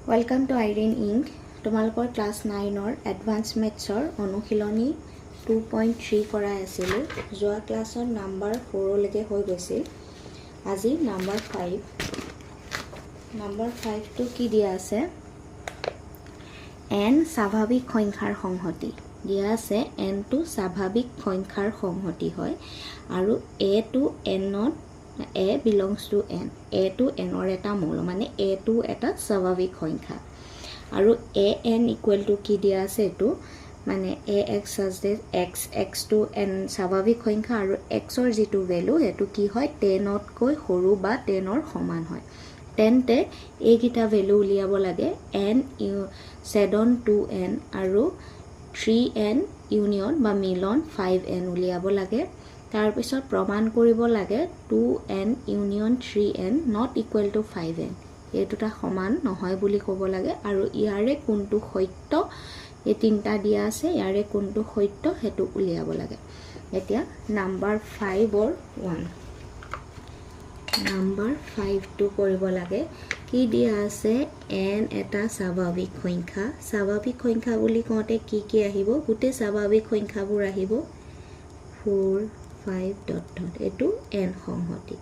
Welcome to Irene Inc. তোমালোকৰ class 9ৰ advance মেথছৰ অনুশীলনী 2.3 কৰা আছিল। যোৱা ক্লাছৰ নাম্বাৰ 4 লৈকে হৈ গৈছিল। আজি নাম্বাৰ 5। নাম্বাৰ 5 টো কি দিয়া আছে? n স্বাভাৱিক সংখ্যাৰ সংহতি দিয়া আছে। n টো স্বাভাৱিক সংখ্যাৰ সংহতি হয় আৰু a to n to a belongs to n. a to n or eta মৌল মানে a to এটা স্বাভাৱিক সংখ্যা আৰু a n equal to কি দিয়া আছে এটো মানে ax such that x to n স্বাভাৱিক সংখ্যা আৰু x ৰ যেটো ভ্যালু এটো কি হয় 10 তকৈ সৰু বা 10 ৰ সমান হয়। তেন্তে এইগিটা ভ্যালু উলিয়াব লাগে n 7 2n আৰু 3n ইউনিয়ন বা মিলন 5n উলিয়াব লাগে। তাৰ পিছত প্ৰমাণ কৰিব লাগে 2n union 3n not equal to 5n এটোটা সমান নহয় বুলি ক'ব লাগে আৰু ইয়াৰে কোনটো সত্য এই তিনটা দিয়া আছে ইয়াৰে কোনটো সত্য হেতু উলিয়াব লাগে। এতিয়া নাম্বাৰ 5 ৰ 1 নাম্বাৰ 5 টো কৰিব লাগে কি দিয়া আছে n এটা স্বাভাৱিক সংখ্যা। স্বাভাৱিক সংখ্যা বুলি কওঁতে কি কি আহিব গোটে স্বাভাৱিক সংখ্যাবোৰ আহিব 4 5 dot dot এটো n সংহতি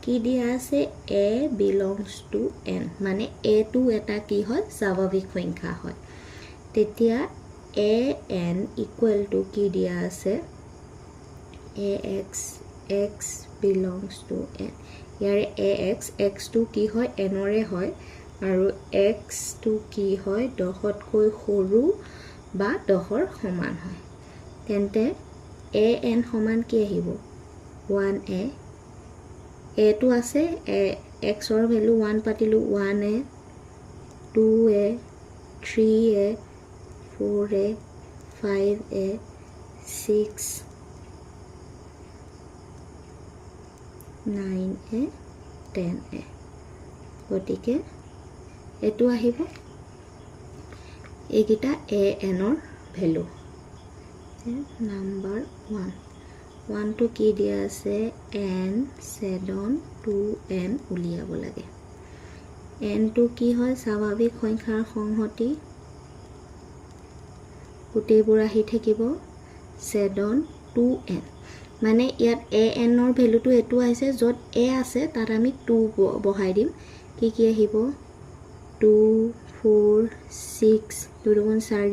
কি দিয়া আছে a belongs to n মানে a টো এটা কি হয় স্বাভাৱিক সংখ্যা হয়। তেতিয়া a n equal to কি দিয়া আছে ax x belongs to n ইয়াৰে ax x টো কি হয় n ৰে হয় আৰু x টো কি হয় 10 তকৈ সৰু বা 10 ৰ সমান হয়। তেন্তে a n সমান কি আহিব 1a a টো আছে x ৰ ভ্যালু 1 পাতিলো 1a 2a 3a 4a 5a 6 9a 10a গতিকে এটো আহিব এইগিটা a n ৰ ভ্যালু। নাম্বাৰ 1 টো কি দিয়া আছে n 7 2n উলিয়াব লাগে। n টো কি হয় স্বাভাৱিক সংখ্যাৰ সংহতি গোটেইবোৰ আহি থাকিব 7 2n মানে ইয়াত a n ৰ ভ্যালুটো এটো আছে যত a আছে তাত আমি 2 বহাই দিম কি কি আহিব 2 4 6 2 গুণ 4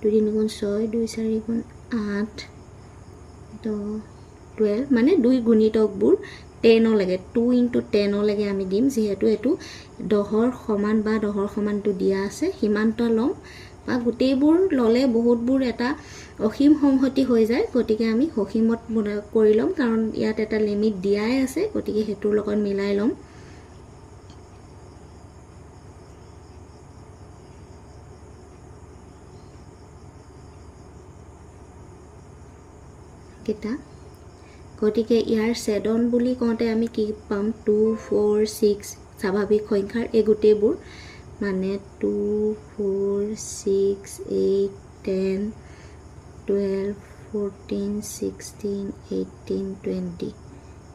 2 3 গুণ 6 2 4 গুণ 8 12 মানে দুই গুণিতকবোৰ 10 লাগে 2 into 10 লাগে আমি দিম যেহেতু এটো 10 ৰ সমান বা 10 ৰ সমানটো দিয়া আছে সীমান্ত লম বা গোটেইবোৰ ললে বহুতবোৰ এটা অসীম সংহতি হৈ যায় গতিকে আমি অসীমত কৰি লম কাৰণ ইয়াত এটা লিমিট দিয়াই আছে গতিকে হেতুৰ লগত মিলাই লম। কিটা গতিকে ইয়াৰ 7 বুলি কওঁতে আমি কি পাম 2 4 6 স্বাভাৱিক সংখ্যাৰ এই গোটেইবোৰ মানে 2 4 6 8 10 12 14 16 18 20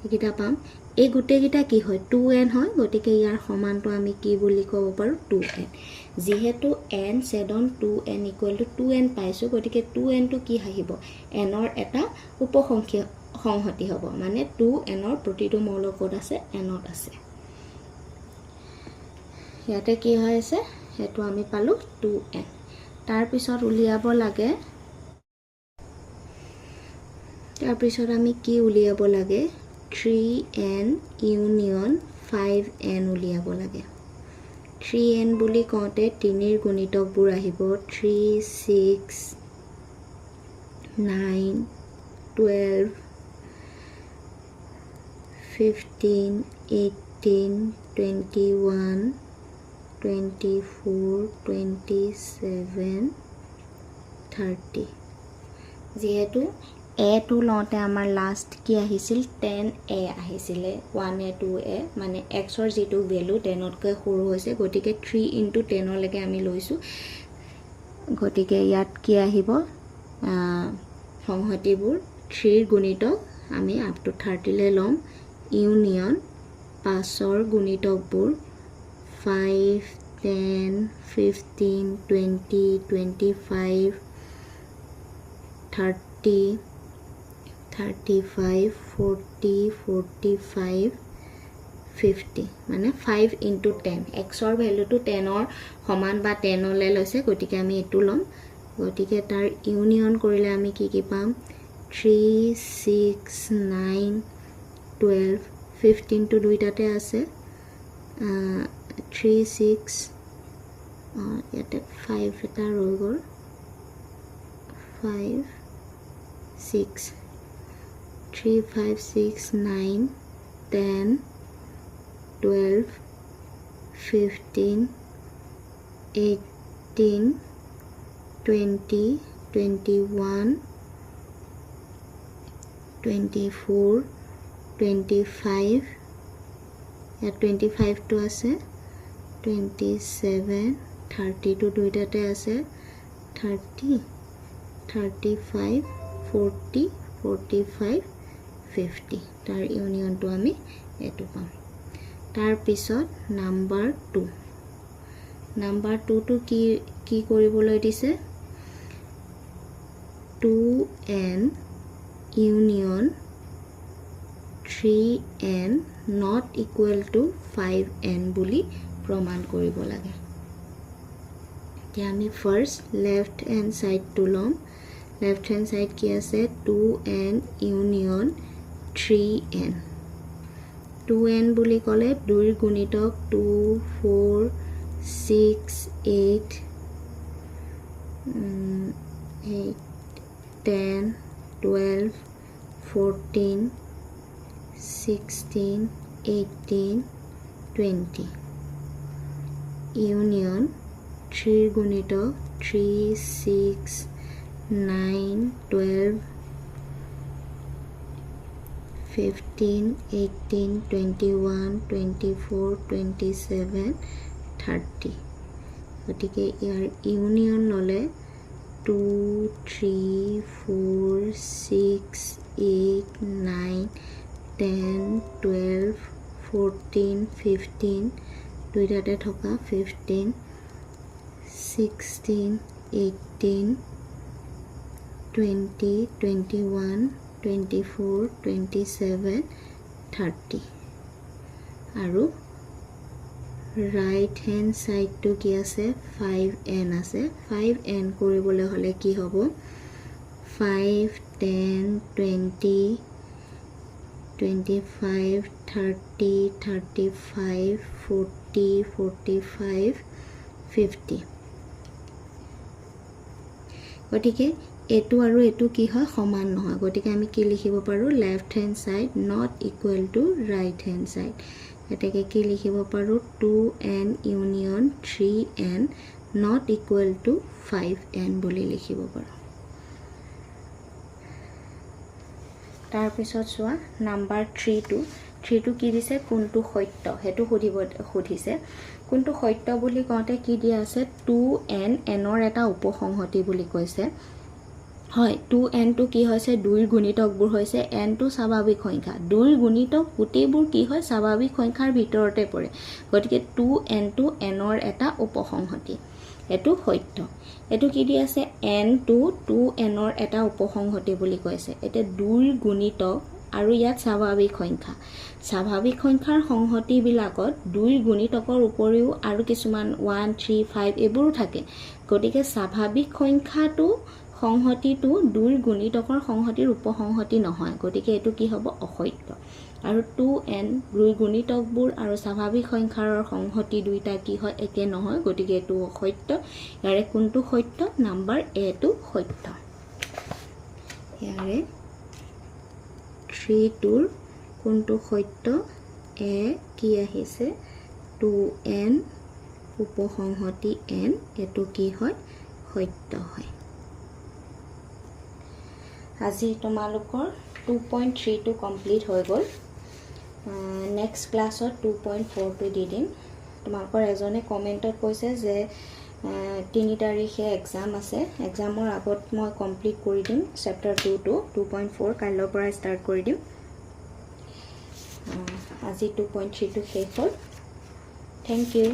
একিটা পাম এই গোটেইকিটা কি হয় 2n হয় গতিকে ইয়াৰ সমানটো আমি কি বুলি ক'ব পাৰো 2n যেহেতু n 7 2n equal to 2n পাইছো গতিকে 2n টো কি আহিব n ৰ এটা উপসংখ্যা সংহতি হ'ব মানে 2n ৰ প্ৰতিটো মৌল ক'ত আছে n ত আছে। ইয়াতে কি হৈ আছে হেতু আমি পালো 2n তাৰ পিছত উলিয়াব লাগে আমি কি উলিয়াব লাগে 3n ইউনিয়ন 5n উলিয়াব লাগে। 3n বুলি কওঁতে 3 ৰ গুণিতকবোৰ আহিব 3 6 9 12 15 18 21 24 27 30 যেহেতু a টো লওঁতে আমাৰ লাষ্ট কি আহিছিল 10a আহিছিলে 1a 2a মানে x ৰ যেটো ভ্যালু 10 তকৈ সৰু হৈছে গতিকে 3 into 10 লৈকে আমি লৈছো গতিকে ইয়াত কি আহিব সংহতিবোৰ 3 ৰ গুণিতক আমি আপ টু 30 লে লম ইউনিয়ন 5 ৰ গুণিতকবোৰ 5 10, 15, 20, 25, 30, 35, 40, 45, 50 মানে 5 into 10 x or value to 10 or সমান বা 10 লৈ লৈছে গতিকে আমি এটো লম গতিকে তাৰ ইউনিয়ন কৰিলে আমি কি কি পাম 3 6 9 12 15 to দুইটাতে আছে 3 6 ইয়াতে 5 এটা ৰৈ গ'ল 5 6 3 5 6 9 10 12 15 18 20 21 24 25 ইয়াত 25 to আছে 27 30 to দুইটাতে আছে 30 35 40 45 50 তাৰ ইউনিয়নটো আমি এটো পাম তাৰ পিছত নাম্বাৰ 2 to কি কৰিবলৈ দিছে 2n union 3n not equal to 5n বুলি প্ৰমাণ কৰিব লাগে এতিয়া আমি first left hand side to লম লেফট হ্যান্ড সাইড কি আছে 2n union 3n 2n বুলি ক'লে 2 গুণিতক 2 4 6 8 10 12 14 16 18 20 union 3 গুণিতক 3 6 9 12 15 18 21 24 27 30 গতিকে ইয়াৰ ইউনিয়ন ললে 2 3 4 6 8 9 10 12 14 15 দুইটাতে থকা 15 16 18 20 21 24 27 30 আৰু right hand side to কি আছে 5n আছে 5n কৰিবলৈ হলে কি হ'ব 5 10 20 25 30 35 40 45 50 গতিকে এটো আৰু এটো কি হয় সমান নহয় গতিকে আমি কি লিখিব পাৰো left hand side not equal to right hand side এটাকে কি লিখিব পাৰো 2n union 3n not equal to 5n বুলি লিখিব পাৰো তাৰ পিছত চোৱা নাম্বাৰ 3 to কি দিছে কোনটো সত্য হেতু সুধিছে কোনটো সত্য বুলি কওঁতে কি দিয়া আছে 2n nৰ এটা উপসংহতি বুলি কৈছে হয় 2n to কি হৈছে 2 গুণিতকবোৰ হৈছে n to স্বাভাৱিক সংখ্যা 2 গুণিতক গোটেইবোৰ কি হয় স্বাভাৱিক সংখ্যাৰ ভিতৰতে পৰে গতিকে 2n to nৰ এটা উপসংহতি এটো সত্য এটো কি দি আছে n to 2nৰ এটা উপসংহতি বুলি কৈছে এতে 2 গুণিতক আৰু ইয়াত স্বাভাৱিক সংখ্যাৰ সংহতি বিলাকত 2 গুণিতকৰ উপৰিও আৰু কিছুমান 1 3 5 এবোৰো থাকে গতিকে স্বাভাৱিক সংখ্যাটো সংহতিটো 2 গুণিতকৰ সংহতিৰ উপসংহতি নহয় গতিকে এটো কি হ'ব অসত্য আৰু 2n 2 গুণিতকবোৰ আৰু স্বাভাৱিক সংখ্যাৰ সংহতি দুইটা কি হয় একে নহয় গতিকে এটো অসত্য ইয়াৰে কোনটো সত্য নাম্বাৰ এ টো সত্য ইয়াৰে 3 টোৰ কোনটো সত্য এ কি আহিছে 2n উপসংহতি n এটো কি হয় সত্য হয় আজি তোমালোকৰ 2.3 টো কমপ্লিট হৈ গ'ল নেক্সট ক্লাছত 2.4 টো দি দিম তোমালোকৰ এজনে কমেন্টত কৈছে যে 3 তাৰিখে এক্সাম আছে এক্সামৰ আগত মই কমপ্লিট কৰি দিম চেপ্টাৰ 2 টো 2.4 কাইলৈৰ পৰা ষ্টাৰ্ট কৰি দিম আজি 2.3 টো শেষ হ'ল থ্যাংক ইউ